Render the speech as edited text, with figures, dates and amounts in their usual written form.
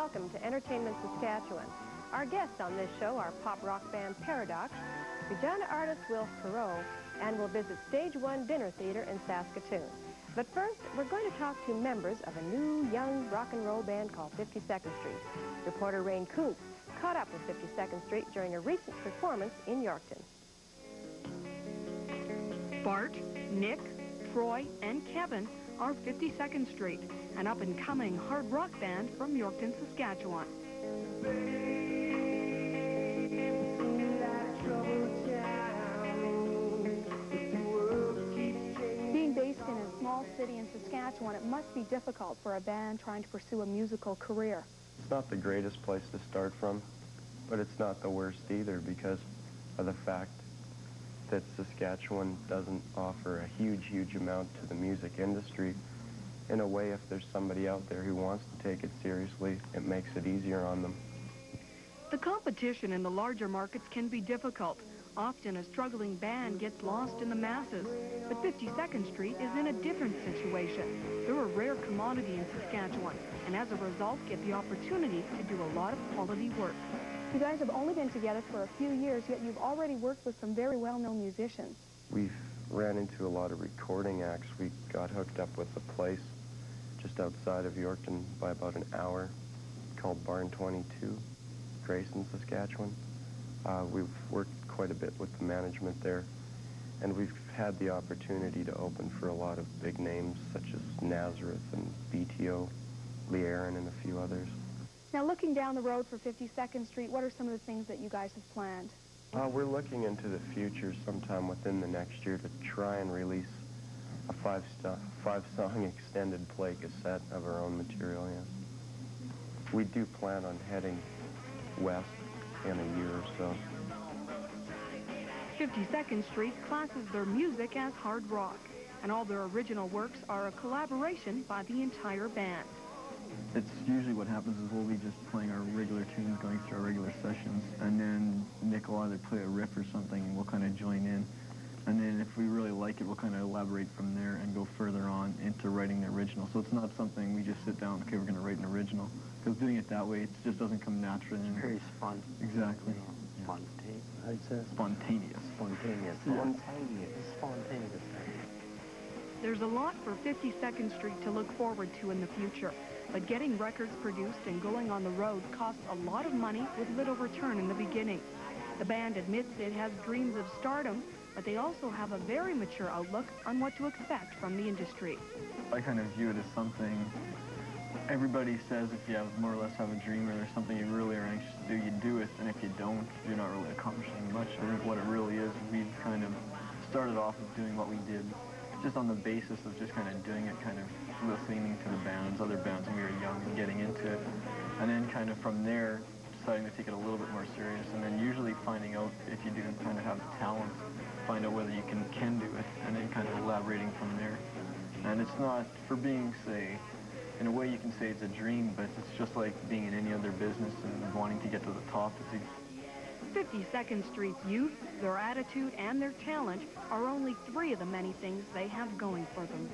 welcome to Entertainment Saskatchewan. Our guests on this show are pop rock band Paradox, Regina artist Will Perot, and we'll visit Stage 1 Dinner Theater in Saskatoon. But first, we're going to talk to members of a new, young rock and roll band called 52nd Street. Reporter Rain Kuntz caught up with 52nd Street during a recent performance in Yorkton. Bart, Nick, Troy, and Kevin are 52nd Street, an up-and-coming hard rock band from Yorkton, Saskatchewan. Being based in a small city in Saskatchewan, it must be difficult for a band trying to pursue a musical career. It's not the greatest place to start from, but it's not the worst either because of the fact that Saskatchewan doesn't offer a huge amount to the music industry. In a way, if there's somebody out there who wants to take it seriously, it makes it easier on them. The competition in the larger markets can be difficult. Often a struggling band gets lost in the masses. But 52nd Street is in a different situation. They're a rare commodity in Saskatchewan, and as a result get the opportunity to do a lot of quality work. You guys have only been together for a few years, yet you've already worked with some very well-known musicians. We've ran into a lot of recording acts. We got hooked up with a place just outside of Yorkton by about an hour called Barn 22, Grayson, Saskatchewan. We've worked quite a bit with the management there, and we've had the opportunity to open for a lot of big names such as Nazareth and BTO, Lee Aaron, and a few others. Now, looking down the road for 52nd Street, what are some of the things that you guys have planned? We're looking into the future sometime within the next year to try and release a five-song extended play cassette of our own material, yes. We do plan on heading west in a year or so. 52nd Street classes their music as hard rock, and all their original works are a collaboration by the entire band. It's usually what happens is we'll be just playing our regular tunes, going through our regular sessions, and then Nick will either play a riff or something, and we'll kind of join in. And then if we really like it, we'll kind of elaborate from there and go further on into writing the original. So it's not something we just sit down, okay, we're going to write an original. Because doing it that way, it just doesn't come naturally. It's very spontaneous. Exactly. Spontaneous. There's a lot for 52nd Street to look forward to in the future, but getting records produced and going on the road costs a lot of money with little return in the beginning. The band admits it has dreams of stardom, but they also have a very mature outlook on what to expect from the industry. I kind of view it as something, everybody says if you have more or less have a dream or there's something you really are anxious to do, you do it, and if you don't, you're not really accomplishing much. I think what it really is, we've kind of started off with doing what we did just on the basis of just kind of doing it, kind of listening to the bands, other bands when we were young and getting into it, and then kind of from there deciding to take it a little bit more serious, and then usually finding out if you do kind of have the talent, find out whether you can do it, and then kind of elaborating from there. And it's not, for being, say, in a way you can say it's a dream, but it's just like being in any other business and wanting to get to the top. 52nd Street's youth, their attitude, and their talent are only 3 of the many things they have going for them.